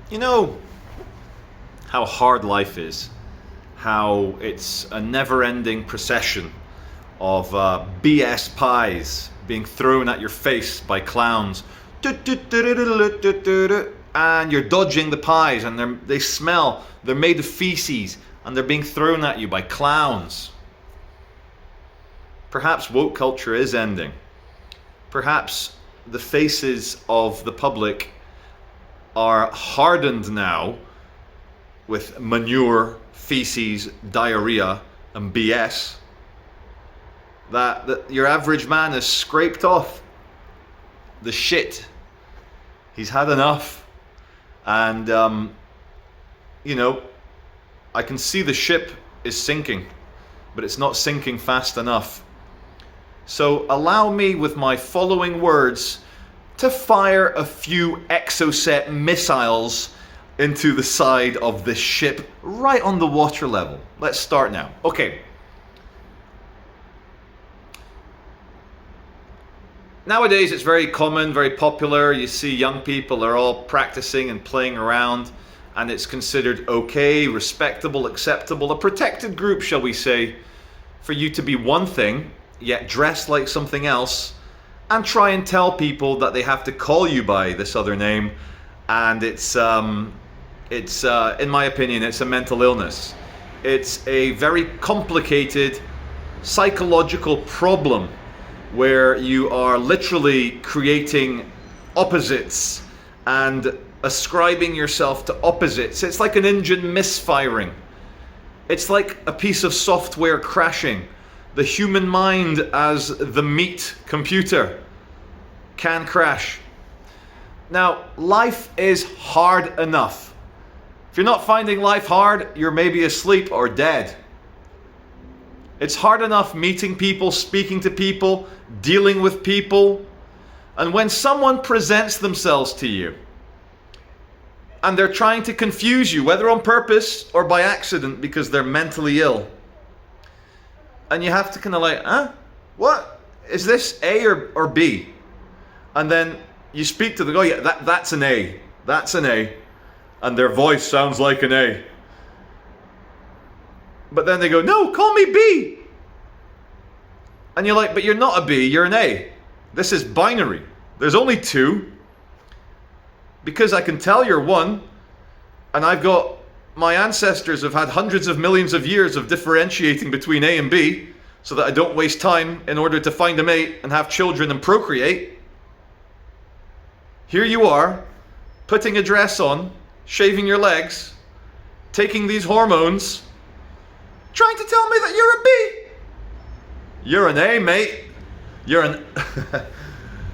You know how hard life is, how it's a never-ending procession of BS pies being thrown at your face by clowns, and you're dodging the pies, and they smell, they're made of feces, and they're being thrown at you by clowns. Perhaps woke culture is ending. Perhaps the faces of the public are hardened now with manure, feces, diarrhea, and BS, that your average man has scraped off the shit. He's had enough. And, you know, I can see the ship is sinking, but it's not sinking fast enough. So allow me, with my following words, to fire a few Exocet missiles into the side of this ship, right on the water level. Let's start now. Okay. Nowadays it's very common, very popular. You see young people are all practicing and playing around, and it's considered okay, respectable, acceptable, a protected group, shall we say, for you to be one thing, yet dressed like something else, and try and tell people that they have to call you by this other name. And it's in my opinion, it's a mental illness. It's a very complicated psychological problem where you are literally creating opposites and ascribing yourself to opposites. It's like an engine misfiring. It's like a piece of software crashing. The human mind as the meat computer can crash. Now, life is hard enough. If you're not finding life hard, you're maybe asleep or dead. It's hard enough meeting people, speaking to people, dealing with people. And when someone presents themselves to you and they're trying to confuse you, whether on purpose or by accident because they're mentally ill, and you have to kind of like, what? Is this A or B? And then you speak to them, oh yeah, that's an A. That's an A. And their voice sounds like an A. But then they go, no, call me B. And you're like, but you're not a B, you're an A. This is binary. There's only two. Because I can tell you're one, and I've got, my ancestors have had hundreds of millions of years of differentiating between A and B, so that I don't waste time in order to find a mate and have children and procreate. Here you are, putting a dress on, shaving your legs, taking these hormones, trying to tell me that you're a B. You're an A, mate. You're an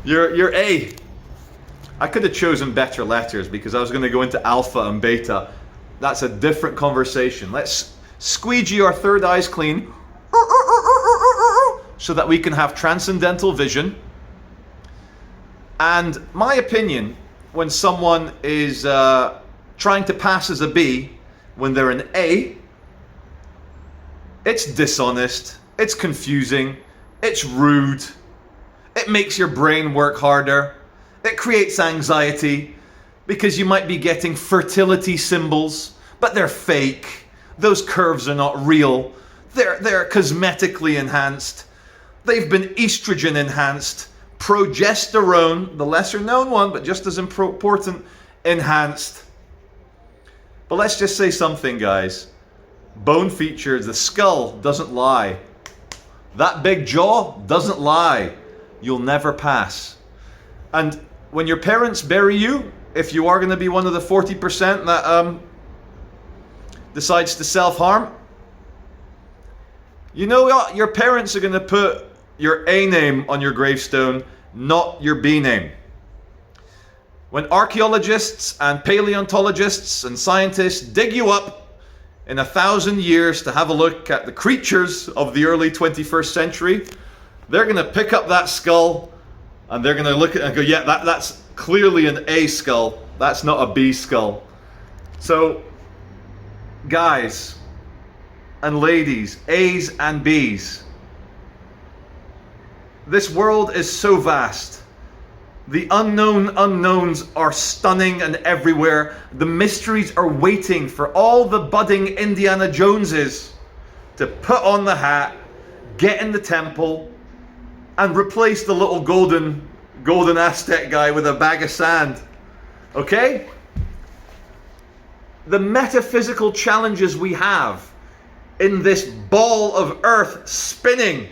you're A. I could have chosen better letters because I was going to go into alpha and beta. That's a different conversation. Let's squeegee our third eyes clean so that we can have transcendental vision. And my opinion, when someone is trying to pass as a B when they're an A, it's dishonest, it's confusing, it's rude, it makes your brain work harder, it creates anxiety because you might be getting fertility symbols, but they're fake. Those curves are not real. They're cosmetically enhanced. They've been estrogen enhanced. Progesterone, the lesser known one, but just as important, enhanced. But let's just say something, guys. Bone features, the skull doesn't lie. That big jaw doesn't lie. You'll never pass. And when your parents bury you, if you are going to be one of the 40% that decides to self-harm, you know what? Your parents are going to put your A name on your gravestone, not your B name. When archaeologists and paleontologists and scientists dig you up in 1,000 years to have a look at the creatures of the early 21st century, they're going to pick up that skull and they're going to look at it and go, yeah, that's clearly an A skull. That's not a B skull. So, guys and ladies, A's and B's, this world is so vast. The unknown unknowns are stunning and everywhere. The mysteries are waiting for all the budding Indiana Joneses to put on the hat, get in the temple, and replace the little golden Aztec guy with a bag of sand. Okay? The metaphysical challenges we have in this ball of earth spinning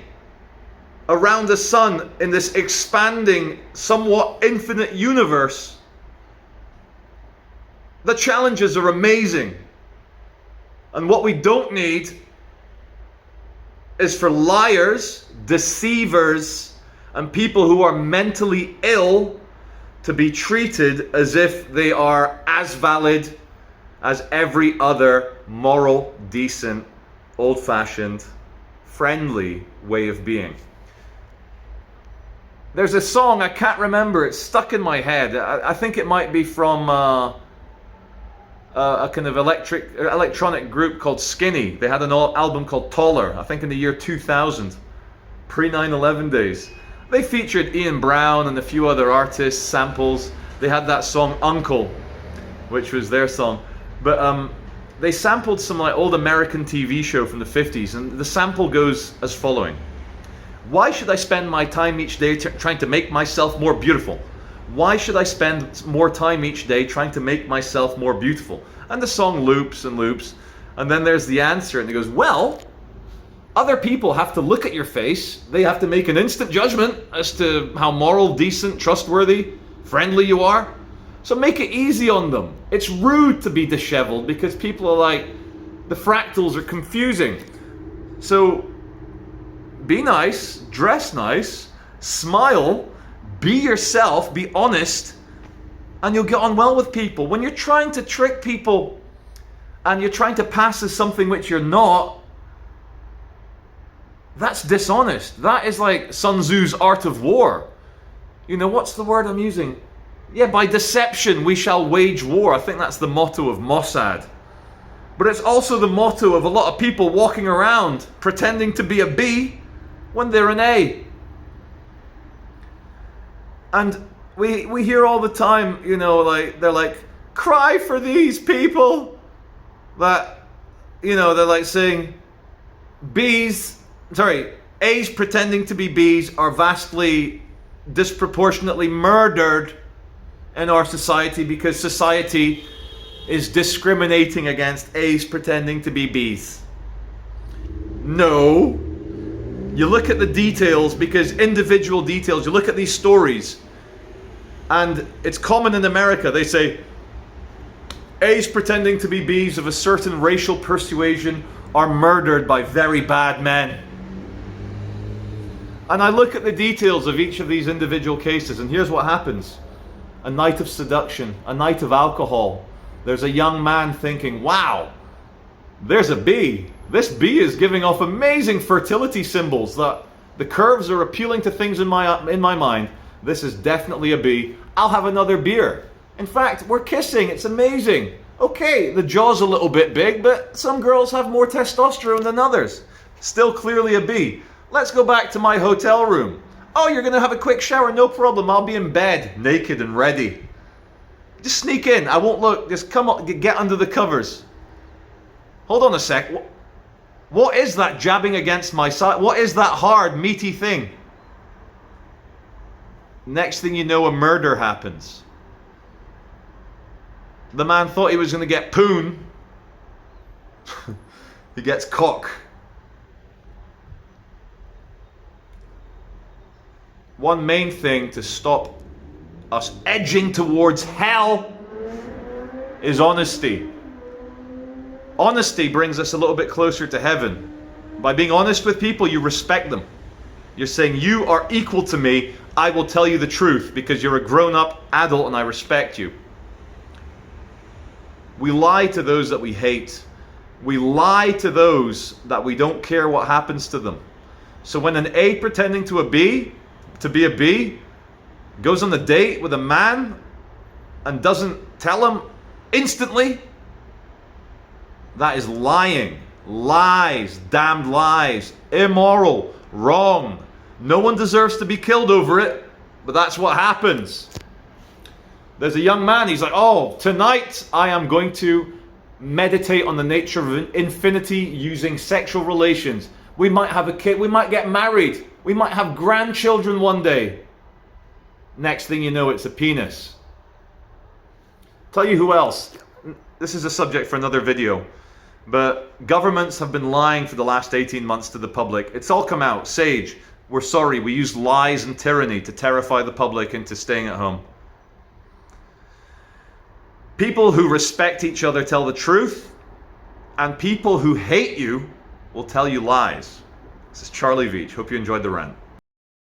around the sun in this expanding, somewhat infinite universe, the challenges are amazing. And what we don't need is for liars, deceivers, and people who are mentally ill to be treated as if they are as valid as every other moral, decent, old-fashioned, friendly way of being. There's a song, I can't remember, it's stuck in my head. I think it might be from a kind of electronic group called Skinny. They had an album called Taller, I think in the year 2000, pre-9/11 days. They featured Ian Brown and a few other artists, samples. They had that song Uncle, which was their song. But they sampled some like old American TV show from the 50s, and the sample goes as following. Why should I spend my time each day trying to make myself more beautiful? Why should I spend more time each day trying to make myself more beautiful? And the song loops and loops, and then there's the answer, and it goes, well, other people have to look at your face. They have to make an instant judgment as to how moral, decent, trustworthy, friendly you are. So make it easy on them. It's rude to be disheveled because people are like, the fractals are confusing. So be nice, dress nice, smile, be yourself, be honest, and you'll get on well with people. When you're trying to trick people and you're trying to pass as something which you're not, that's dishonest. That is like Sun Tzu's Art of War. You know, what's the word I'm using? Yeah, by deception we shall wage war. I think that's the motto of Mossad. But it's also the motto of a lot of people walking around pretending to be a B when they're an A. And we hear all the time, you know, like they're like, cry for these people that, you know, they're like saying A's pretending to be B's are vastly disproportionately murdered in our society because society is discriminating against A's pretending to be B's. No. You look at the details, because individual details, you look at these stories, and it's common in America. They say A's pretending to be B's of a certain racial persuasion are murdered by very bad men. And I look at the details of each of these individual cases, and here's what happens. A night of seduction, a night of alcohol. There's a young man thinking, wow, there's a B. This B is giving off amazing fertility symbols. That the curves are appealing to things in my mind. This is definitely a B. I'll have another beer. In fact, we're kissing. It's amazing. Okay, the jaw's a little bit big, but some girls have more testosterone than others. Still clearly a B. Let's go back to my hotel room. Oh, you're going to have a quick shower? No problem. I'll be in bed, naked and ready. Just sneak in. I won't look. Just come on, get under the covers. Hold on a sec. What is that jabbing against my side? What is that hard, meaty thing? Next thing you know, a murder happens. The man thought he was going to get poon. He gets cock. One main thing to stop us edging towards hell is honesty. Honesty brings us a little bit closer to heaven. By being honest with people, you respect them. You're saying, you are equal to me. I will tell you the truth because you're a grown-up adult and I respect you. We lie to those that we hate. We lie to those that we don't care what happens to them. So when an A pretending to be a B, goes on a date with a man and doesn't tell him instantly, that is lying. Lies, damned lies, immoral, wrong. No one deserves to be killed over it. But that's what happens. There's a young man, he's like, oh, tonight I am going to meditate on the nature of infinity using sexual relations. We might have a kid, we might get married, we might have grandchildren one day. Next thing you know, it's a penis. Tell you who else. This is a subject for another video. But governments have been lying for the last 18 months to the public. It's all come out. Sage, we're sorry, we used lies and tyranny to terrify the public into staying at home. People who respect each other tell the truth, and people who hate you will tell you lies. This is Charlie Veitch. Hope you enjoyed the rant.